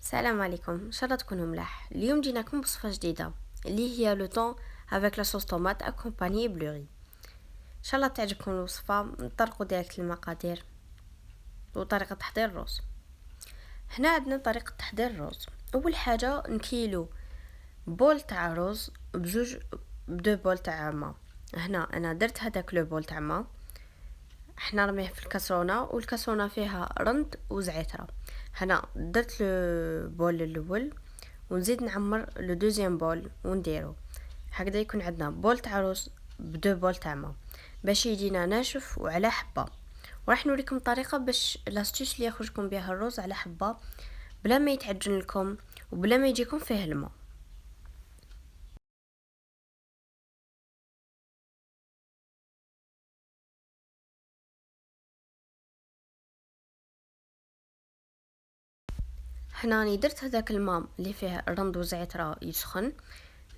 السلام عليكم، ان شاء الله تكونوا ملاح. اليوم جيناكم بوصفه جديده اللي هي لو طون افيك لا صوص طوماط اكومباني بلوري. ان شاء الله تعجبكم الوصفه. نطرقوا ديريكت المقادير وطريقه تحضير الرز. هنا عندنا طريقه تحضير الرز. اول حاجه نكيلو بول تاع رز بزوج بدو بول تاع ما. هنا انا درت هذاك لو بول تاع ما، احنا نرميه في الكاسرونه والكاسرونه فيها رند وزعتره. هنا درت البول الاول ونزيد نعمر لو دوزيام بول ونديرو هكذا. يكون عندنا بول تاع رز بدو بول تاع ما باش يجينا ناشف وعلى حبه. وراح نوريكم طريقه باش لاستيش اللي يخرجكم بها الرز على حبه بلا ما يتعجن لكم وبلا ما يجيكم فيه الماء. هنا راني درت هذاك الماء اللي فيه الرند وزعتره يسخن،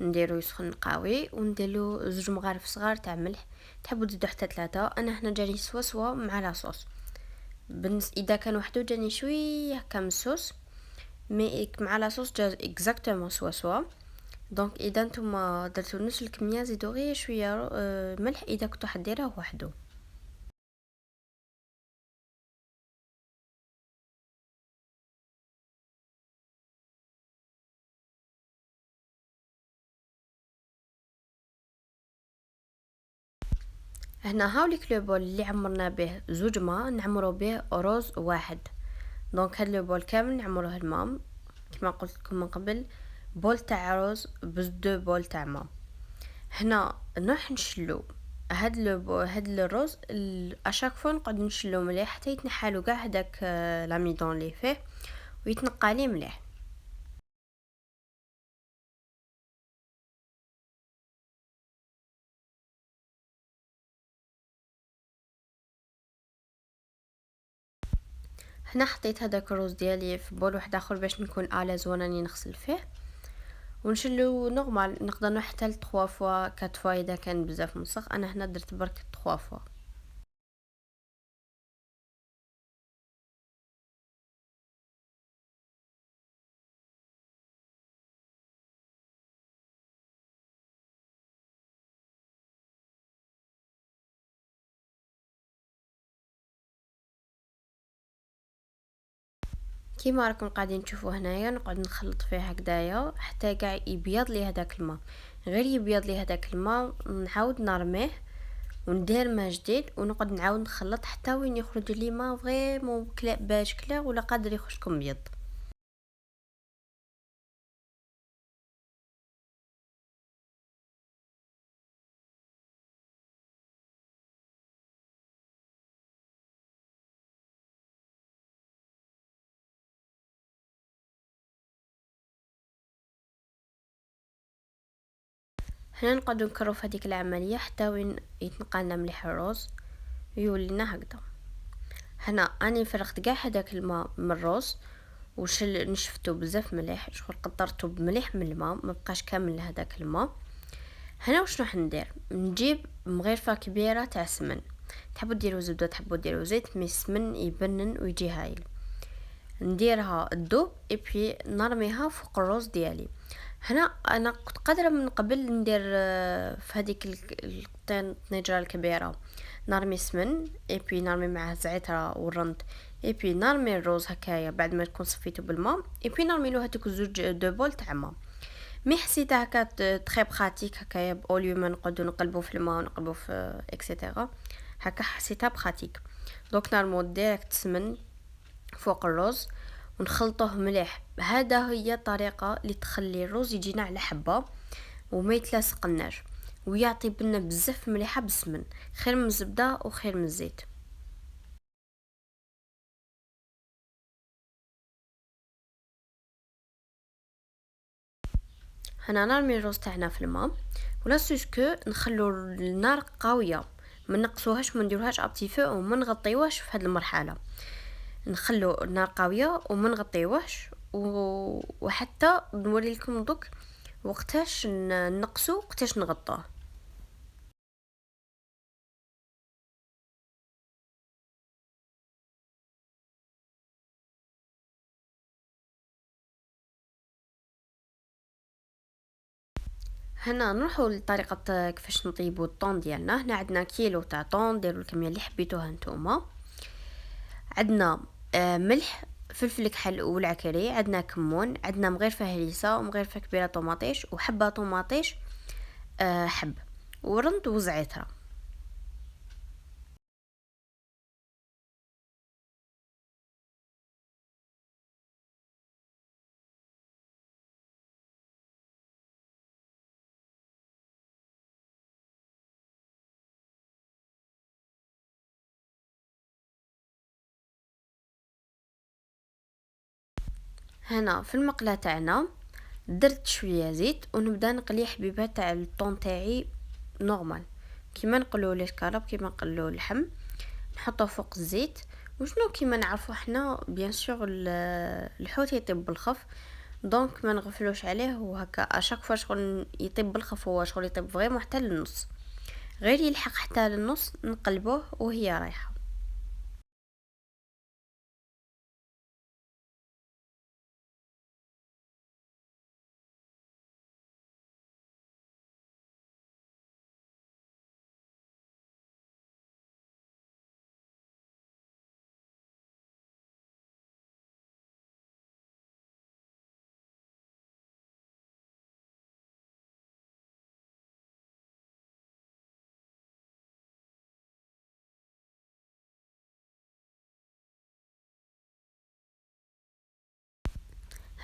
نديرو يسخن قوي ونديرو زوج مغارف صغار تاع ملح. تحبوا تزيدوا حتى 3. انا هنا جاني سوا مع لاصوص. اذا كان وحده جاني شويه هكا من الصوص، مي مع لاصوص جا اكزاكتومون سوا. دونك اذا نتوما درتو نفس الكميه زيدوا غير شويه ملح اذا كنتو حديروه وحده. هنا هاوليك لو بول اللي عمرنا به زوج ما نعمرو به رز واحد. دونك هاد لو بول كامل نعمروه الماء كما قلت لكم من قبل، بول تاع رز بزدو بول تاع ما. هنا نروح نشلو هاد الرز اشاك فوا نقعد نشلو مليح حتى يتنحالو كاع هداك لاميدون اللي فيه ويتنقى ليه مليح. هنا حطيت هذاك الرز ديالي في بول واحد اخر باش نكون الاز وانا نغسل فيه ونشلو نورمال. نقدر نروح حتى 3 فوا 4 فوا اذا كان بزاف مسخ. انا هنا درت برك 3 فوا. كيما راكم قاعدين تشوفوا هنايا نقعد نخلط فيه هكذايا حتى كاع يبيض لي هذاك الماء. غير يبيض لي هذاك الماء نعاود نرميه وندير ماء جديد ونقعد نعاود نخلط حتى وين يخرج لي ماء فريمون باش كلا ولا قادر يخرجكم بيض. هنا نقعد نكرو في هذيك العمليه حتى وين يتنقى لنا مليح الرز ويولي لنا هكذا. هنا اني فرغت كاع هذاك الماء من الرز وشل نشفتو بزاف مليح شغل قطرته بمليح من الماء ما بقاش كامل هذاك الماء. هنا واش راح ندير؟ نجيب مغرفه كبيره تاع سمن. تحبوا ديروا زبده تحبوا ديروا زيت، مي السمن يبنن ويجي هايل. نديرها الذوب اي بي نرميها فوق الرز ديالي. هنا انا كنت قادره من قبل ندير في هذيك الطنجره الكبيره نرمي سمن اي بي نرمي معاه زعتره والرند اي بي نرمي الرز هكايا بعد ما تكون صفيته بالماء اي بي نرمي له هذوك زوج دو بول تاع ماء. مي حسيت هكا تري براتيك هكايا باوليو ما نقعدو نقلبو في الماء ونقلبو في اكسيتيرا. هكا حسيتها براتيك. دونك نرمو ديريكت سمن فوق الرز ونخلطوه مليح. هذا هي الطريقه اللي تخلي الرز يجينا على حبه وما يتلاصقناش ويعطي بنا بزاف مليحه بالسمن، خير من الزبده وخير من الزيت. هنا نرمي الرز تاعنا في الماء ولا سوسكو نخلو النار قويه، ما نقصوهاش ما نديروهاش ابتي فو وما نغطيوهاش في هذه المرحله. نخلو النار قويه وما نغطيوهش وحتى نوري لكم دوك وقتاش نقصو وقتاش نغطوه. هنا نروحوا لطريقة كيفاش نطيبوا الطون ديالنا. هنا عندنا كيلو تاع طون، ديروا الكميه اللي حبيتوها نتوما. عندنا ملح، فلفل كحل والعكري، عندنا كمون، عندنا مغرفه هريسه ومغرفه كبيره طوماطيش وحبه طوماطيش حب ورند وزعتره. هنا في المقله تاعنا درت شويه زيت ونبدا نقلي حبيبات تاع الطون تاعي نورمال، كيما نقلوا لي الكرب كيما نقلوا اللحم. نحطه فوق الزيت. وشنو كيما نعرفوا حنا بيان سور الحوت يطيب بالخف، دونك ما نغفلوش عليه وهكا اشاك فوا شغل يطيب بالخف، هو شغل يطيب فريمون حتى للنص، غير يلحق حتى للنص نقلبوه وهي رايحه.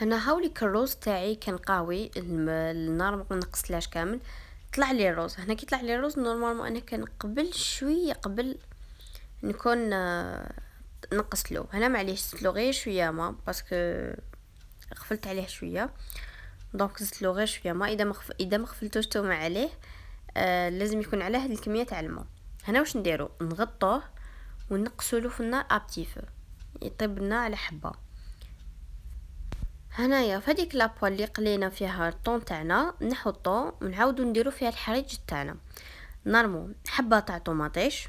هنا هاوليك الروز تاعي كان قاوي، النار ما نقصلاش كامل، طلع لي الروز. هنا كي طلع لي الروز نورمالمون انا كان قبل شويه قبل نكون نقصلو. هنا معليش زدتلو غير شويه ما باسكو غفلت عليه شويه، دونك زدتلو غير شويه ما. اذا ما خفلتوش توما عليه لازم يكون على هاد الكميه تاع الماء. هنا واش نديرو، نغطوه ونقصلو في النار ابتي فو يطيب لنا على حبه. هنايا فهاديك لابوال اللي قلينا فيها الطون تاعنا نحطو ونعاودو نديرو فيها الحريج تاعنا. نرمو حبه تاع طوماطيش،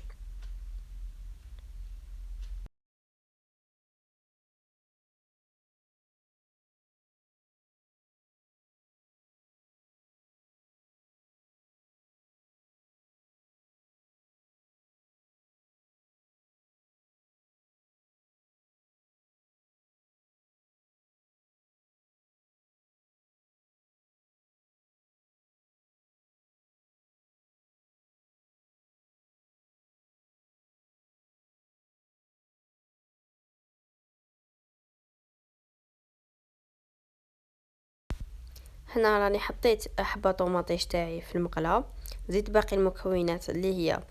هنا راني حطيت حبه طوماطيش تاعي في المقله، زيت باقي المكونات اللي هي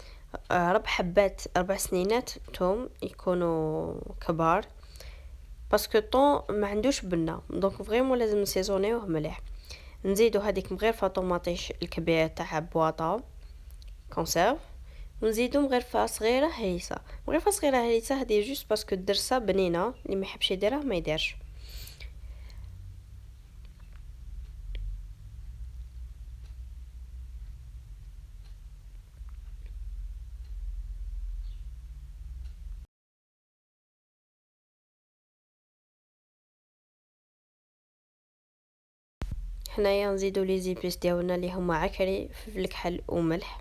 4 حبات 4 سنينات توم يكونوا كبار، باسكو الطون ما عندوش بنه دونك فريمون لازم نسيزونيوه مليح. نزيدو هذيك مغرفه طوماطيش الكبيره تاع بواطه كونسيرف، ونزيدو مغرفه صغيره هريسه. مغرفه صغيره هريسه هذه جوست باسكو الدرسه بنينه، اللي ما يحبش يديرها ما يديرش. حنايا نزيدو لي زيبيس ديالنا اللي هما عكري فلفل كحل وملح،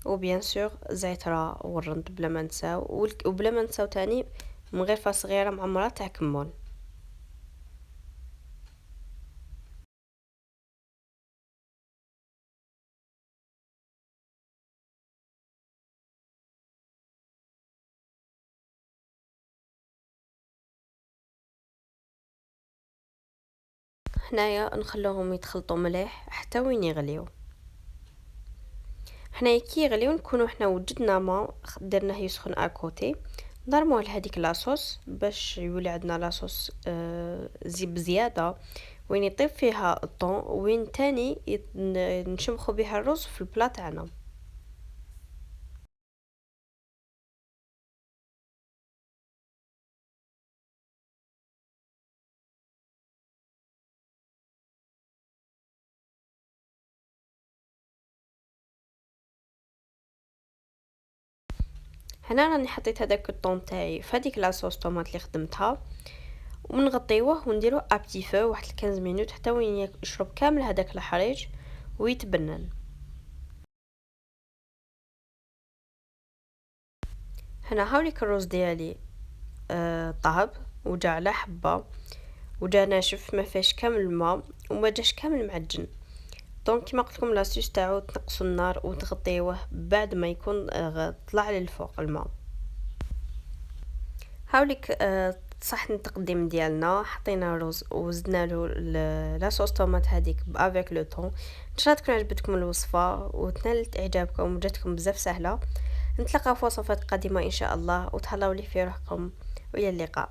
وبيان سور زعتره والرند بلا ما نساو، وبلا ما نساو تاني مغرفه صغيره معمره تاع كمون. هنايا نخلوهم يتخلطوا مليح حتى وين يغليو. حنا كي يغليو نكونوا حنا وجدنا ما درناه يسخن اكوتي، نرموه لهذيك لاصوص باش يولي عندنا لاصوص زيب زياده وين يطيب فيها الطون، وين تاني نشمخوا بها الرز في البلا تاعنا. هنا راني حطيت هذاك الطون تاعي في هذيك لاصوص طوماط اللي خدمتها، ونغطيوه ونديروه ابتي فو واحد 15 مينوت حتى وين يشرب كامل هذاك الحريج ويتبنن. هنا هاوليك الروز ديالي طاب وجا على حبه وجا ناشف ما فيهش كامل الماء وما جاش كامل معجن. دونك كما قلت لكم لاسيس تاعو تنقصوا النار وتغطيوه بعد ما يكون طلع للفوق الماء. هاوليك صحن التقديم ديالنا، حطينا الرز وزدنا له لاصوص طوماط هذيك افيك لو طون. ان شاء الله تكون عجبتكم الوصفه وتنالت اعجابكم وجاتكم بزاف سهله. نتلاقاو في وصفات قادمه ان شاء الله، وتهلاو لي في روحكم والى اللقاء.